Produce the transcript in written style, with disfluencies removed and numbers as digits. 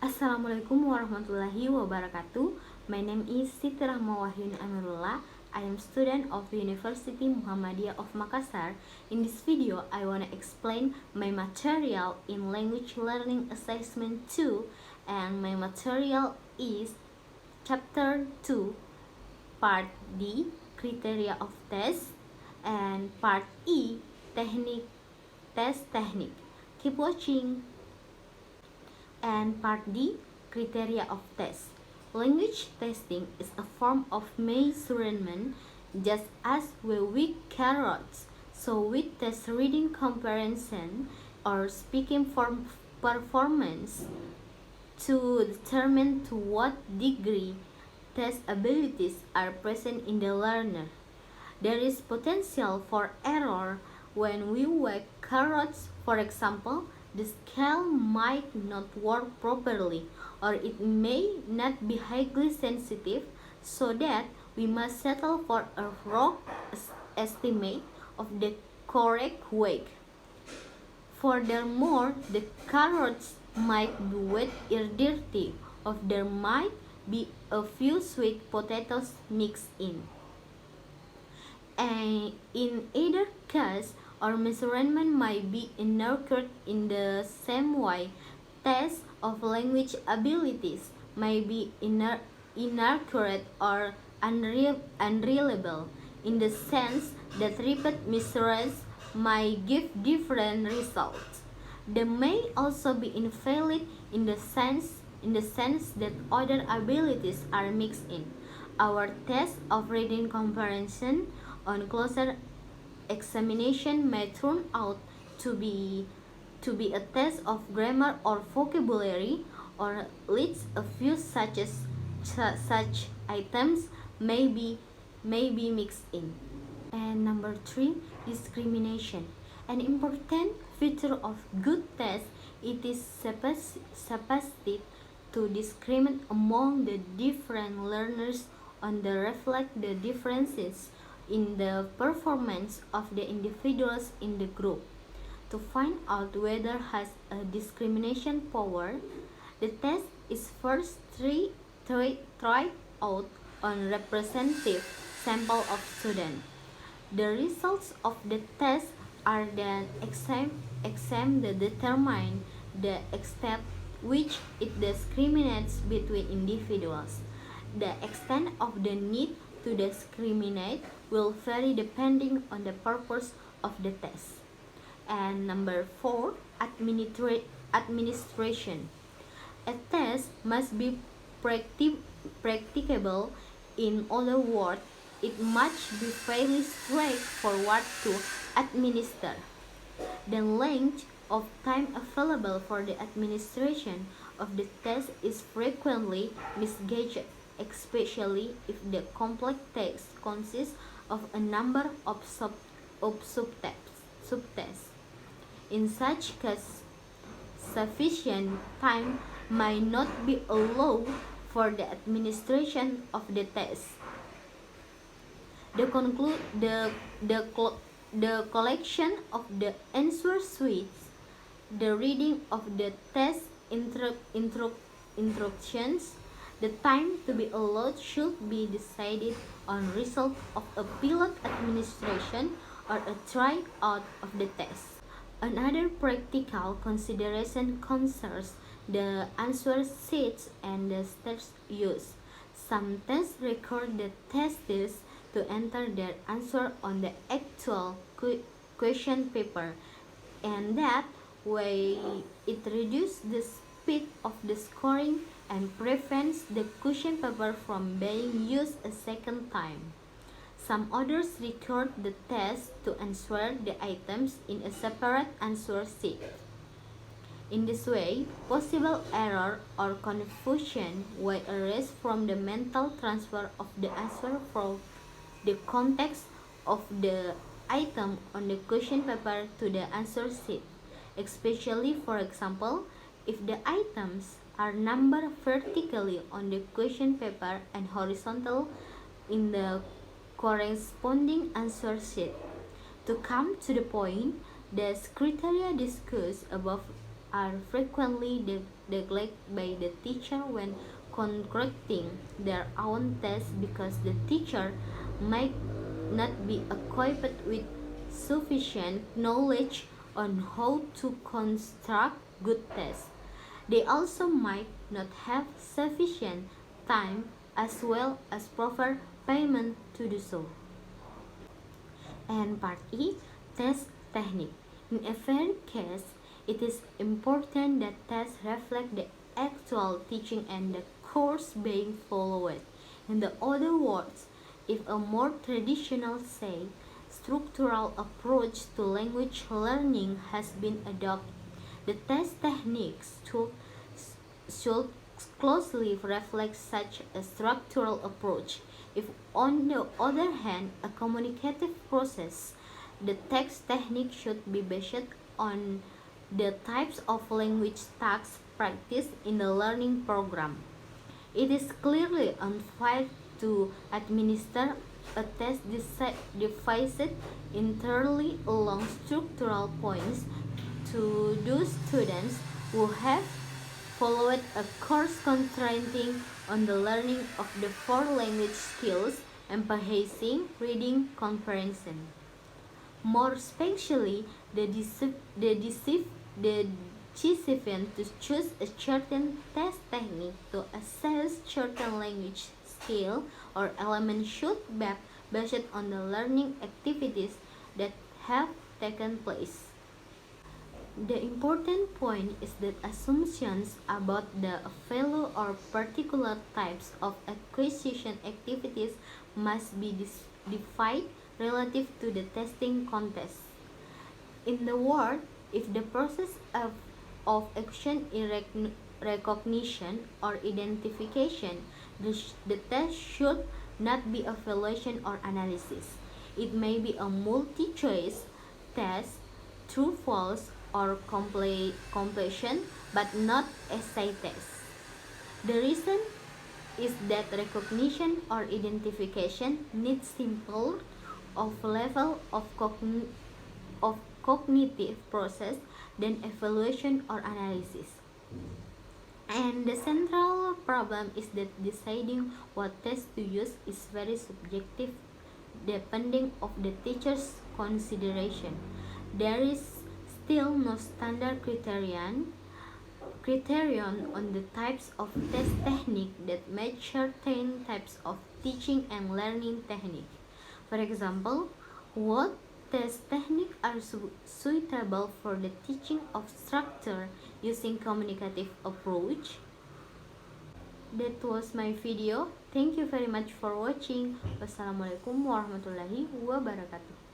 Assalamualaikum warahmatullahi wabarakatuh. My name is Siti Rahma Wahyuni Amirullah. I am student of University Muhammadiyah of Makassar. In this video, I want to explain my material in Language Learning Assessment 2, and my material is Chapter 2, Part D, Criteria of Test, and Part E, Test Technique. Keep watching. And Part D, Criteria of Test. Language testing is a form of measurement just as we weigh carrots. So we test reading comprehension or speaking performance to determine to what degree test abilities are present in the learner. There is potential for error when we weigh carrots. For example, the scale might not work properly, or it may not be highly sensitive, so that we must settle for a rough estimate of the correct weight. Furthermore, the carrots might be wet or dirty, or there might be a few sweet potatoes mixed in. And in either case, our measurement might be inaccurate. In the same way, tests of language abilities may be inaccurate or unreliable, in the sense that repeat measurements might give different results. They may also be invalid in the sense that other abilities are mixed in. Our test of reading comprehension on closer examination may turn out to be a test of grammar or vocabulary, or at least a few such items may be mixed in. And number 3, discrimination. An important feature of good test, it is supposed to discriminate among the different learners on the reflect the differences in the performance of the individuals in the group. To find out whether has a discrimination power, the test is first tried out on representative sample of students. The results of the test are then examined to determine the extent which it discriminates between individuals. The extent of the need to discriminate will vary depending on the purpose of the test. And number 4, administration. A test must be practicable. In other words, it must be fairly straightforward to administer. The length of time available for the administration of the test is frequently misgauged, especially if the complex text consists of a number of subtests. In such case, sufficient time might not be allowed for the administration of the test. The collection of the answer sheets, the reading of the test instructions, the time to be allowed should be decided on result of a pilot administration or a tryout of the test. Another practical consideration concerns the answer sheets and the steps used. Some tests require the testers to enter their answer on the actual question paper, and that way it reduces the speed of the scoring and prevents the question paper from being used a second time. Some others record the test to answer the items in a separate answer sheet. In this way, possible error or confusion will arise from the mental transfer of the answer from the context of the item on the question paper to the answer sheet, especially, for example, if the items are numbered vertically on the question paper and horizontal in the corresponding answer sheet. To come to the point, the criteria discussed above are frequently neglected by the teacher when conducting their own tests because the teacher might not be equipped with sufficient knowledge on how to construct good tests. They also might not have sufficient time as well as proper payment to do so. And part E, test technique. In every case, it is important that tests reflect the actual teaching and the course being followed. In the other words, if a more traditional, say, structural approach to language learning has been adopted, the test techniques should closely reflect such a structural approach. If, on the other hand, a communicative process, the text technique should be based on the types of language tasks practiced in the learning program. It is clearly unfair to administer a test divided entirely along structural points to those students who have followed a course concentrating on the learning of the four language skills, emphasizing reading comprehension. More especially, the decision to choose a certain test technique to assess certain language skill or element should be based on the learning activities that have taken place. The important point is that assumptions about the value or particular types of acquisition activities must be defined relative to the testing context. In the word, if the process of action recognition or identification, the test should not be evaluation or analysis. It may be a multi-choice test, true, false, or completion, but not essay test. The reason is that recognition or identification needs simple of level of cognitive process than evaluation or analysis. And the central problem is that deciding what test to use is very subjective depending of the teacher's consideration. There is still no standard criterion on the types of test technique that match certain types of teaching and learning technique. For example, what test techniques are suitable for the teaching of structure using communicative approach? That was my video. Thank you very much for watching. Wassalamualaikum warahmatullahi wabarakatuh.